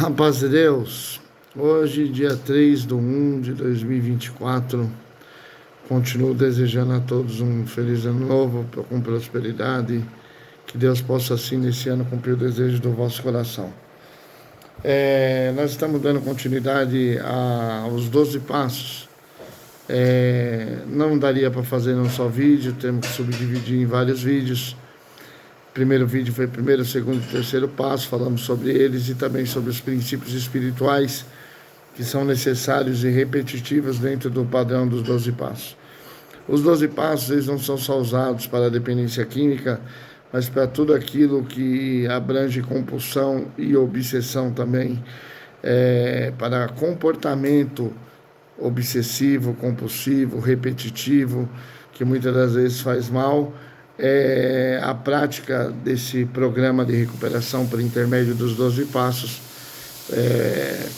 A paz de Deus, hoje, dia 3/1 de 2024, continuo desejando a todos um feliz ano novo, com prosperidade, que Deus possa assim nesse ano cumprir o desejo do vosso coração. Nós estamos dando continuidade aos 12 passos. Não daria para fazer num só vídeo, temos que subdividir em vários vídeos. O primeiro vídeo foi o primeiro, segundo e terceiro passo, falamos sobre eles e também sobre os princípios espirituais que são necessários e repetitivos dentro do padrão dos 12 passos. Os 12 passos, eles não são só usados para a dependência química, mas para tudo aquilo que abrange compulsão e obsessão também, para comportamento obsessivo, compulsivo, repetitivo, que muitas das vezes faz mal. A prática desse programa de recuperação por intermédio dos 12 passos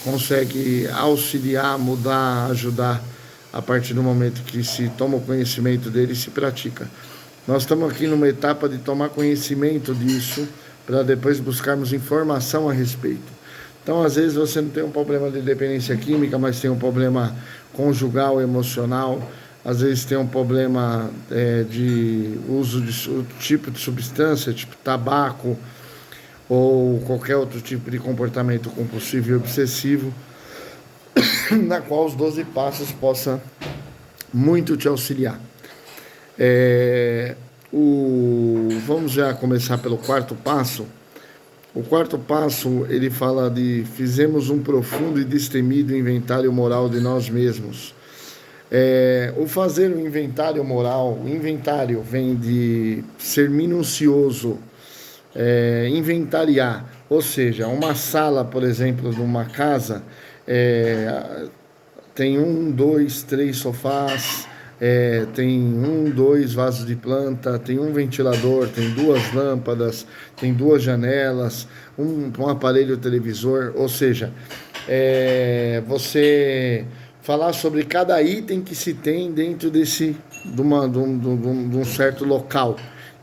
consegue auxiliar, mudar, ajudar a partir do momento que se toma o conhecimento dele e se pratica. Nós estamos aqui numa etapa de tomar conhecimento disso para depois buscarmos informação a respeito. Então, às vezes você não tem um problema de dependência química, mas tem um problema conjugal, emocional. Às vezes tem um problema de uso de outro tipo de substância, tipo tabaco, ou qualquer outro tipo de comportamento compulsivo e obsessivo, na qual os 12 passos possam muito te auxiliar. Vamos já começar pelo quarto passo. O quarto passo, ele fala de: fizemos um profundo e destemido inventário moral de nós mesmos. O fazer um inventário moral, o inventário vem de ser minucioso, inventariar, ou seja, uma sala, por exemplo, de uma casa, tem 1, 2, 3 sofás, tem 1, 2 vasos de planta, tem um ventilador, tem 2 lâmpadas, tem 2 janelas, um aparelho televisor, ou seja, você falar sobre cada item que se tem dentro de um certo local.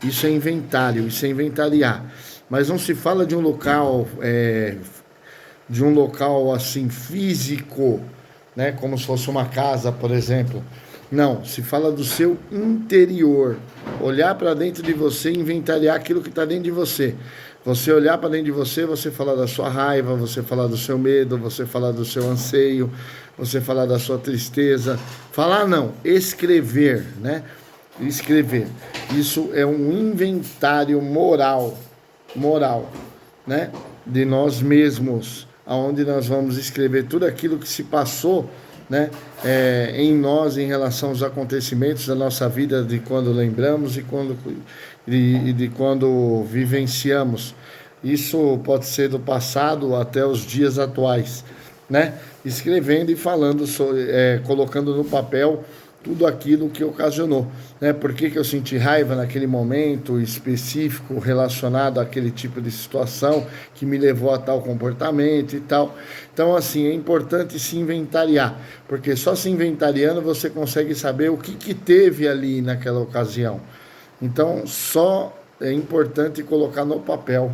Isso é inventário, isso é inventariar. Mas não se fala de um local, assim físico, né, como se fosse uma casa, por exemplo. Não, se fala do seu interior. Olhar para dentro de você e inventariar aquilo que está dentro de você. Você olhar para dentro de você, você falar da sua raiva, você falar do seu medo, você falar do seu anseio, você falar da sua tristeza. Falar não, escrever, né? Escrever. Isso é um inventário moral, né? De nós mesmos, aonde nós vamos escrever tudo aquilo que se passou, né? Em nós, em relação aos acontecimentos da nossa vida, de quando lembramos e de quando vivenciamos. Isso pode ser do passado até os dias atuais, né? Escrevendo e falando, colocando no papel tudo aquilo que ocasionou, né? Por que eu senti raiva naquele momento específico relacionado àquele tipo de situação que me levou a tal comportamento e tal. Então, assim, é importante se inventariar, porque só se inventariando você consegue saber o que teve ali naquela ocasião. Então, só é importante colocar no papel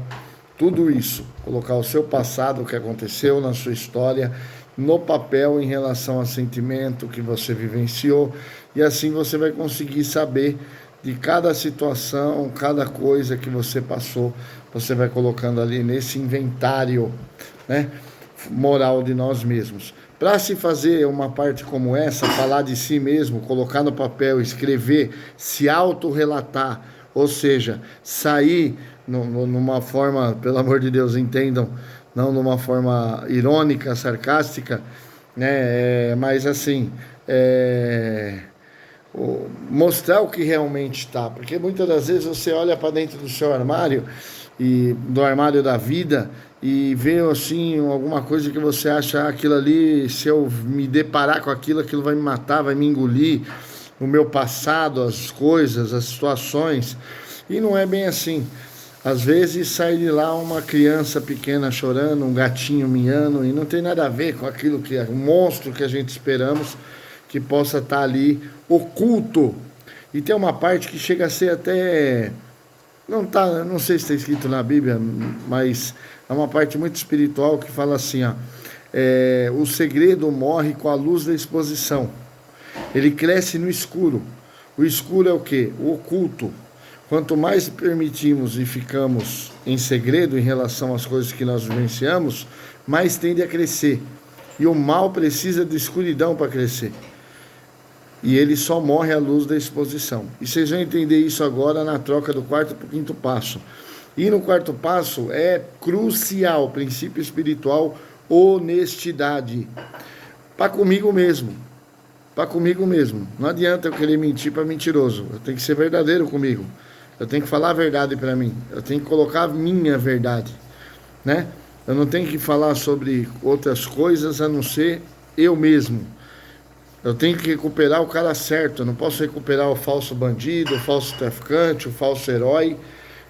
tudo isso, colocar o seu passado, o que aconteceu na sua história, no papel em relação ao sentimento que você vivenciou, e assim você vai conseguir saber de cada situação, cada coisa que você passou, você vai colocando ali nesse inventário, né, moral de nós mesmos. Para se fazer uma parte como essa, falar de si mesmo, colocar no papel, escrever, se autorrelatar, ou seja, sair numa forma, pelo amor de Deus, entendam, não numa forma irônica, sarcástica, né? Mas assim, mostrar o que realmente está, porque muitas das vezes você olha para dentro do seu armário e do armário da vida e vê assim alguma coisa que você acha, aquilo ali, se eu me deparar com aquilo, aquilo vai me matar, vai me engolir, o meu passado, as coisas, as situações, e não é bem assim. Às vezes sai de lá uma criança pequena chorando, um gatinho miando, e não tem nada a ver com aquilo que é o monstro que a gente esperamos que possa estar ali oculto. E tem uma parte que chega a ser até não tá, não sei se está escrito na Bíblia, mas é uma parte muito espiritual que fala assim, ó, o segredo morre com a luz da exposição. Ele cresce no escuro. O escuro é o quê? O oculto. Quanto mais permitimos e ficamos em segredo em relação às coisas que nós vivenciamos, mais tende a crescer. E o mal precisa de escuridão para crescer. E ele só morre à luz da exposição. E vocês vão entender isso agora na troca do quarto para o quinto passo. E no quarto passo é crucial, princípio espiritual, honestidade. Para comigo mesmo. Para comigo mesmo. Não adianta eu querer mentir para mentiroso. Eu tenho que ser verdadeiro comigo. Eu tenho que falar a verdade para mim. Eu tenho que colocar a minha verdade, né? Eu não tenho que falar sobre outras coisas a não ser eu mesmo. Eu tenho que recuperar o cara certo. Eu não posso recuperar o falso bandido, o falso traficante, o falso herói,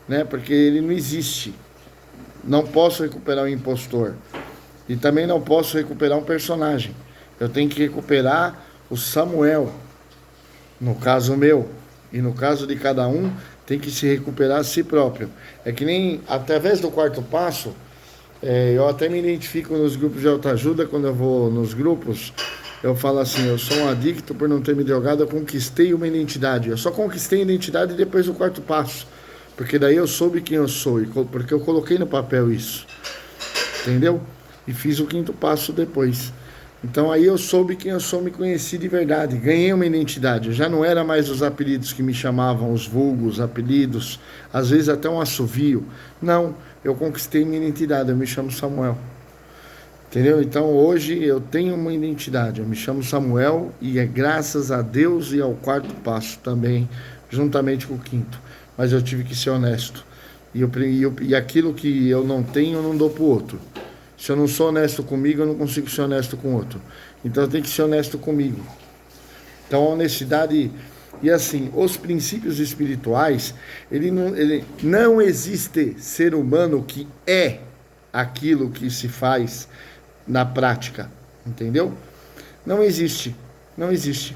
né? Porque ele não existe. Não posso recuperar o impostor. E também não posso recuperar um personagem. Eu tenho que recuperar o Samuel. No caso meu. E no caso de cada um, tem que se recuperar a si próprio. É que nem, através do quarto passo, eu até me identifico nos grupos de autoajuda, quando eu vou nos grupos, eu falo assim, eu sou um adicto por não ter me drogado, eu conquistei uma identidade. Eu só conquistei a identidade depois do quarto passo, porque daí eu soube quem eu sou, porque eu coloquei no papel isso, entendeu? E fiz o quinto passo depois. Então aí eu soube quem eu sou, me conheci de verdade, ganhei uma identidade. Eu já não era mais os apelidos que me chamavam, os vulgos, apelidos, às vezes até um assovio. Não, eu conquistei minha identidade, eu me chamo Samuel. Entendeu? Então hoje eu tenho uma identidade, eu me chamo Samuel e é graças a Deus e ao quarto passo também, juntamente com o quinto. Mas eu tive que ser honesto. E aquilo que eu não tenho, eu não dou para o outro. Se eu não sou honesto comigo, eu não consigo ser honesto com o outro. Então eu tenho que ser honesto comigo. Então a honestidade... E assim, os princípios espirituais, ele não existe ser humano que é aquilo que se faz na prática. Entendeu? Não existe. Não existe.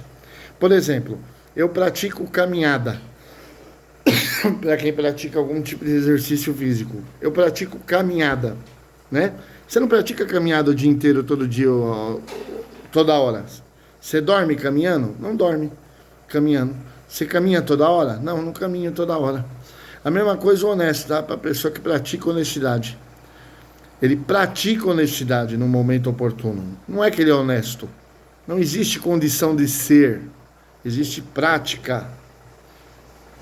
Por exemplo, eu pratico caminhada. Para quem pratica algum tipo de exercício físico. Eu pratico caminhada, né? Você não pratica caminhada o dia inteiro, todo dia, toda hora. Você dorme caminhando? Não dorme caminhando. Você caminha toda hora? Não, não caminho toda hora. A mesma coisa o honesto, tá? Para a pessoa que pratica honestidade. Ele pratica honestidade no momento oportuno. Não é que ele é honesto. Não existe condição de ser. Existe prática.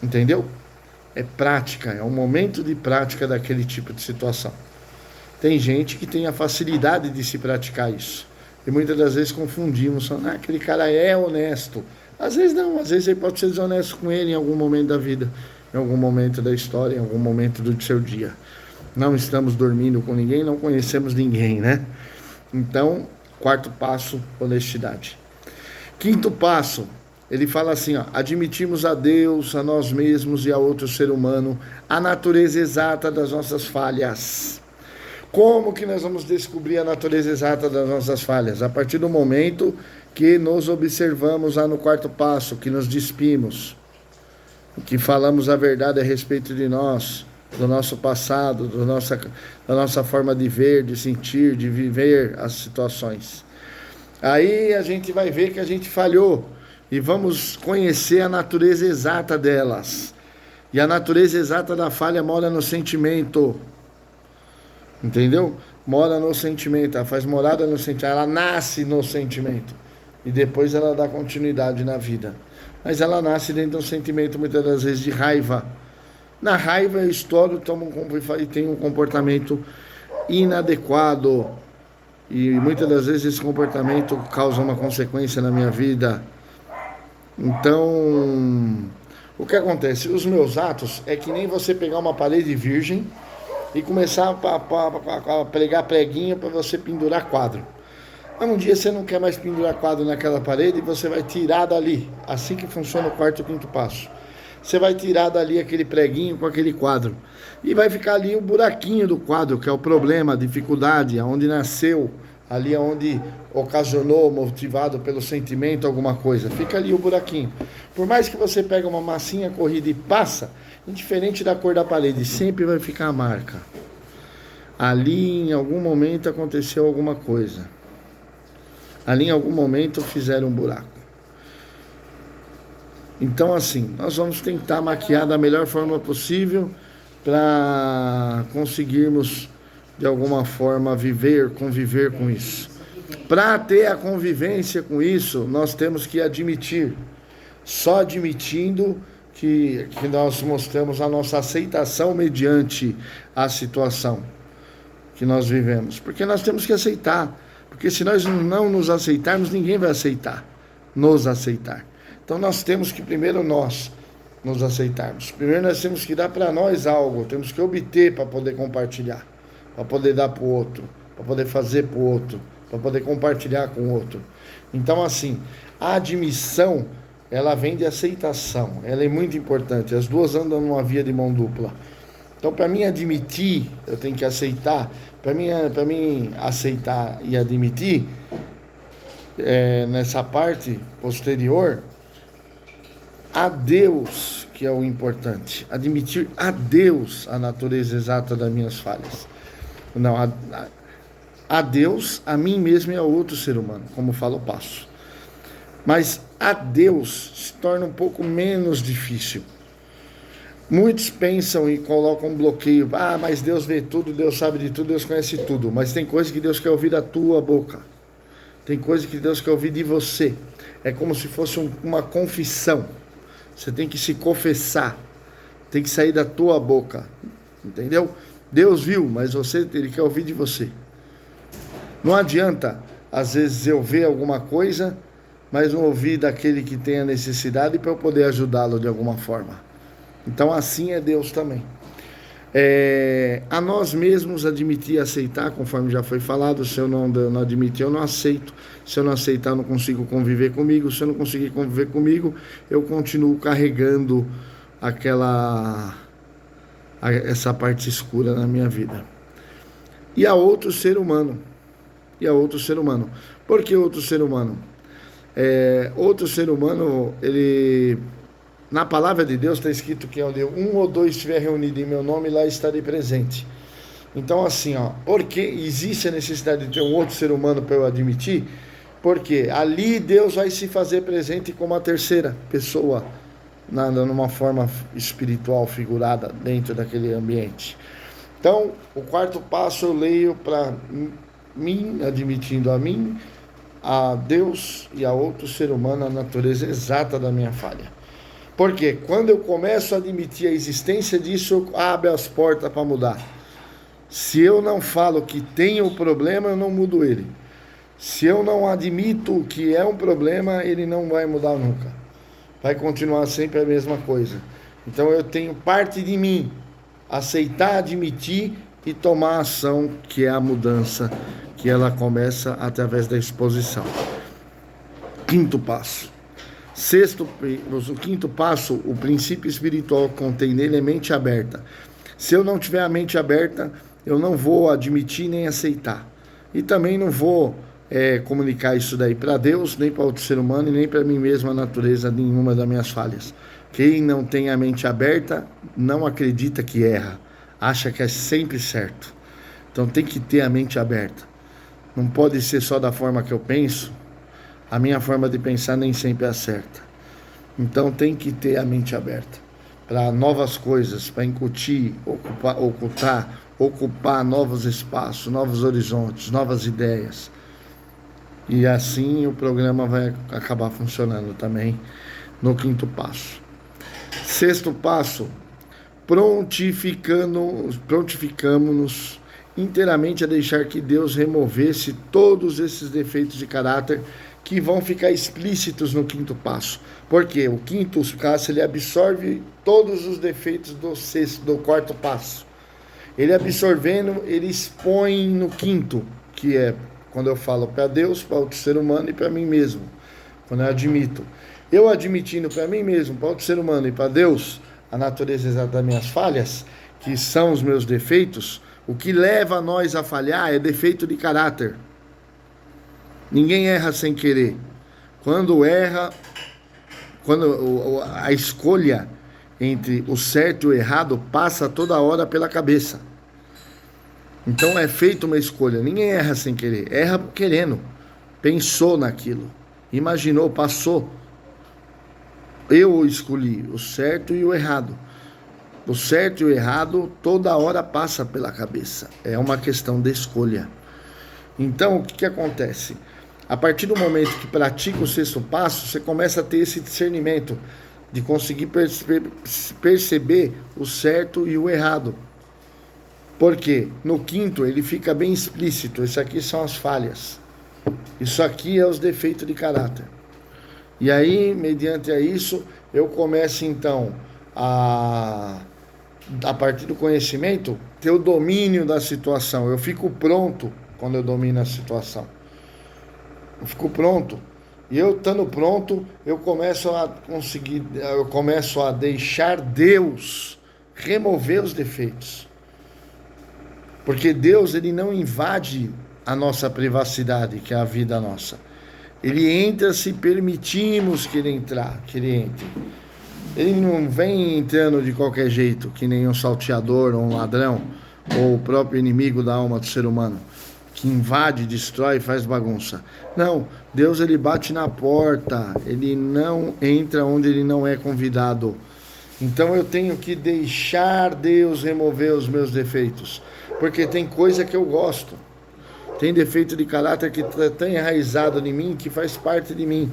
Entendeu? É prática, é um momento de prática daquele tipo de situação. Tem gente que tem a facilidade de se praticar isso. E muitas das vezes confundimos, falando, aquele cara é honesto. Às vezes não, às vezes ele pode ser desonesto com ele em algum momento da vida, em algum momento da história, em algum momento do seu dia. Não estamos dormindo com ninguém, não conhecemos ninguém, né? Então, quarto passo, honestidade. Quinto passo, ele fala assim, ó, admitimos a Deus, a nós mesmos e a outro ser humano, a natureza exata das nossas falhas. Como que nós vamos descobrir a natureza exata das nossas falhas? A partir do momento que nos observamos lá no quarto passo, que nos despimos, que falamos a verdade a respeito de nós, do nosso passado, da nossa forma de ver, de sentir, de viver as situações. Aí a gente vai ver que a gente falhou e vamos conhecer a natureza exata delas. E a natureza exata da falha mora no sentimento. Entendeu? Mora no sentimento, ela faz morada no sentimento, ela nasce no sentimento e depois ela dá continuidade na vida. Mas ela nasce dentro de um sentimento muitas das vezes de raiva. Na raiva eu estouro e tenho um comportamento inadequado e muitas das vezes esse comportamento causa uma consequência na minha vida. Então, o que acontece? Os meus atos é que nem você pegar uma parede virgem e começar a pregar preguinho para você pendurar quadro. Mas um dia você não quer mais pendurar quadro naquela parede e você vai tirar dali. Assim que funciona o quarto e o quinto passo. Você vai tirar dali aquele preguinho com aquele quadro. E vai ficar ali o buraquinho do quadro, que é o problema, a dificuldade, aonde nasceu, ali aonde ocasionou, motivado pelo sentimento, alguma coisa. Fica ali o buraquinho. Por mais que você pegue uma massinha corrida e passa, indiferente da cor da parede, sempre vai ficar a marca. Ali em algum momento aconteceu alguma coisa. Ali em algum momento fizeram um buraco. Então assim, nós vamos tentar maquiar da melhor forma possível para conseguirmos de alguma forma conviver com isso. Para ter a convivência com isso, nós temos que admitir. Só admitindo que nós mostramos a nossa aceitação mediante a situação que nós vivemos. Porque nós temos que aceitar. Porque se nós não nos aceitarmos, ninguém vai nos aceitar. Então nós temos que primeiro nós nos aceitarmos. Primeiro nós temos que dar para nós algo, temos que obter para poder compartilhar, para poder dar para o outro, para poder fazer para o outro, para poder compartilhar com o outro. Então assim, a admissão, ela vem de aceitação, ela é muito importante, as duas andam numa via de mão dupla. Então para mim admitir, eu tenho que aceitar, para mim aceitar e admitir, nessa parte posterior, a Deus que é o importante, admitir a Deus a natureza exata das minhas falhas. Não, a Deus, a mim mesmo e a outro ser humano, como fala o passo. Mas a Deus se torna um pouco menos difícil. Muitos pensam e colocam um bloqueio. Mas Deus vê tudo, Deus sabe de tudo, Deus conhece tudo. Mas tem coisa que Deus quer ouvir da tua boca. Tem coisa que Deus quer ouvir de você. É como se fosse uma confissão. Você tem que se confessar. Tem que sair da tua boca. Entendeu? Deus viu, mas Ele quer ouvir de você. Não adianta, às vezes, eu ver alguma coisa, mas não ouvir daquele que tem a necessidade para eu poder ajudá-lo de alguma forma. Então assim é Deus também. A nós mesmos admitir e aceitar, conforme já foi falado. Se eu não admitir, eu não aceito. Se eu não aceitar, eu não consigo conviver comigo. Se eu não conseguir conviver comigo, eu continuo carregando essa parte escura na minha vida. E a outro ser humano. Por que outro ser humano? Outro ser humano, ele... Na palavra de Deus está escrito que onde um ou dois estiver reunido em meu nome, lá estarei presente. Então assim, porque existe a necessidade de ter um outro ser humano para eu admitir? Porque ali Deus vai se fazer presente como a terceira pessoa, numa forma espiritual figurada dentro daquele ambiente. Então, o quarto passo eu leio para mim, admitindo a mim, a Deus e a outro ser humano a natureza exata da minha falha. Porque quando eu começo a admitir a existência disso, eu abro as portas para mudar. Se eu não falo que tem o problema, eu não mudo ele. Se eu não admito que é um problema, ele não vai mudar nunca. Vai continuar sempre a mesma coisa. Então eu tenho parte de mim aceitar, admitir e tomar ação, que é a mudança, que ela começa através da exposição. Quinto passo. O quinto passo, o princípio espiritual que contém nele é mente aberta. Se eu não tiver a mente aberta, eu não vou admitir nem aceitar. E também não vou comunicar isso daí para Deus, nem para outro ser humano, e nem para mim mesmo a natureza de nenhuma das minhas falhas. Quem não tem a mente aberta, não acredita que erra. Acha que é sempre certo. Então tem que ter a mente aberta. Não pode ser só da forma que eu penso. A minha forma de pensar nem sempre é certa. Então tem que ter a mente aberta para novas coisas, para incutir, ocupar novos espaços, novos horizontes, novas ideias. E assim o programa vai acabar funcionando também no quinto passo. Sexto passo, prontificamos-nos inteiramente a deixar que Deus removesse todos esses defeitos de caráter que vão ficar explícitos no quinto passo. Porque o quinto passo, ele absorve todos os defeitos do quarto passo. Ele absorvendo, ele expõe no quinto, que é quando eu falo para Deus, para outro ser humano e para mim mesmo. Quando eu admito. Eu admitindo para mim mesmo, para outro ser humano e para Deus, a natureza exata das minhas falhas, que são os meus defeitos, o que leva nós a falhar é defeito de caráter. Ninguém erra sem querer. Quando a escolha entre o certo e o errado passa toda hora pela cabeça. Então é feita uma escolha. Ninguém erra sem querer, erra querendo. Pensou naquilo, imaginou, passou. Eu escolhi o certo e o errado. O certo e o errado toda hora passa pela cabeça. É uma questão de escolha. Então, o que acontece? A partir do momento que pratica o sexto passo, você começa a ter esse discernimento de conseguir perceber o certo e o errado. Por quê? No quinto, ele fica bem explícito. Isso aqui são as falhas. Isso aqui é os defeitos de caráter. E aí, mediante isso, eu começo então a partir do conhecimento, ter o domínio da situação. Eu fico pronto quando eu domino a situação. Eu fico pronto. E eu estando pronto, eu começo a deixar Deus remover os defeitos. Porque Deus, ele não invade a nossa privacidade, que é a vida nossa. Ele entra se permitimos que ele entre. Ele não vem entrando de qualquer jeito, que nem um salteador ou um ladrão, ou o próprio inimigo da alma do ser humano, que invade, destrói, faz bagunça. Não, Deus, ele bate na porta, ele não entra onde ele não é convidado. Então eu tenho que deixar Deus remover os meus defeitos, porque tem coisa que eu gosto. Tem defeito de caráter que está tão enraizado em mim, que faz parte de mim.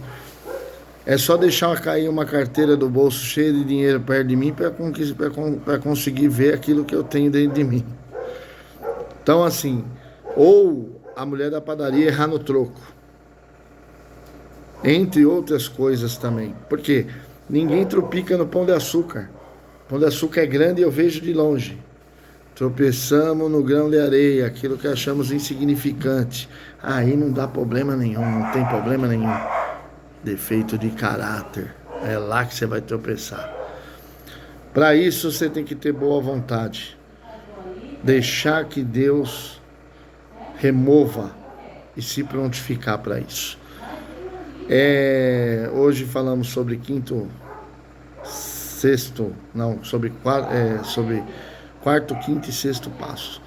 É só deixar cair uma carteira do bolso cheia de dinheiro perto de mim para conseguir ver aquilo que eu tenho dentro de mim. Então, assim, ou a mulher da padaria errar no troco. Entre outras coisas também. Porque ninguém tropica no pão de açúcar. O pão de açúcar é grande e eu vejo de longe. Tropeçamos no grão de areia, aquilo que achamos insignificante. Aí não dá problema nenhum, não tem problema nenhum. Defeito de caráter, é lá que você vai tropeçar. Para isso você tem que ter boa vontade. Deixar que Deus remova e se prontificar para isso. Hoje falamos sobre sobre quarto, quinto e sexto passo.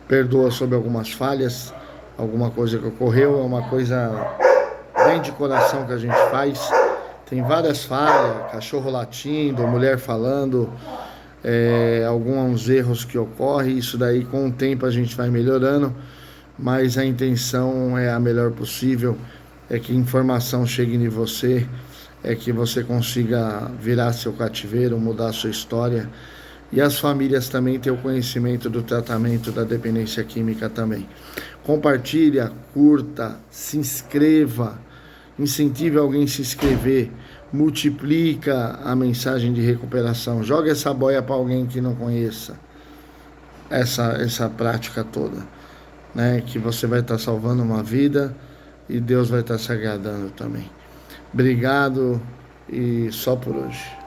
Perdoa sobre algumas falhas, alguma coisa que ocorreu, é uma coisa bem de coração que a gente faz. Tem várias falhas, cachorro latindo, mulher falando, alguns erros que ocorrem. Isso daí com o tempo a gente vai melhorando, mas a intenção é a melhor possível, é que informação chegue em você, é que você consiga virar seu cativeiro, mudar a sua história. E as famílias também têm o conhecimento do tratamento da dependência química também. Compartilha, curta, se inscreva, incentive alguém a se inscrever, multiplica a mensagem de recuperação, joga essa boia para alguém que não conheça essa prática toda, né? Que você vai estar salvando uma vida e Deus vai estar se agradando também. Obrigado e só por hoje.